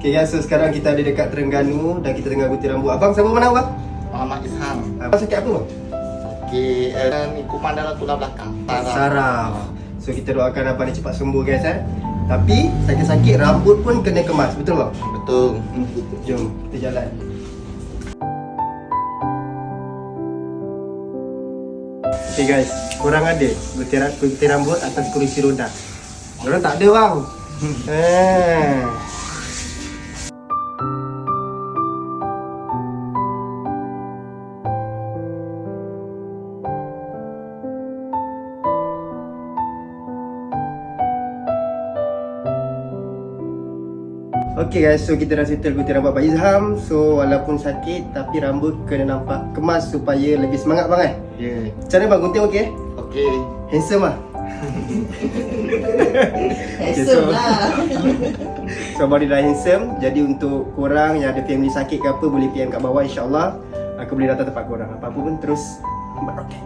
Okay guys, so sekarang kita ada dekat Terengganu dan kita tengah gunting rambut. Abang siapa mana abang? Muhammad Isham. Abang sakit apa bang? Okey, ni kuman dalam tulang belakang. Saraf. So kita doakan abang ni cepat sembuh guys Tapi sakit-sakit rambut pun kena kemas, betul bang? Betul. Jom kita jalan. Okay guys, korang ada gunting rambut atas kerusi roda? Korang tak ada bang. Okay guys, so kita dah settle gunting rambut Abang Izham. So walaupun sakit tapi rambut kena nampak kemas supaya lebih semangat bang Ya. Yeah. Macam mana bang, gunting okey? Okey. Handsome lah. Handsome lah. So abang dia dah handsome. Jadi untuk korang yang ada family sakit ke apa, boleh PM kat bawah, insyaAllah aku boleh datang tempat korang. Apa-apa pun terus buat okey.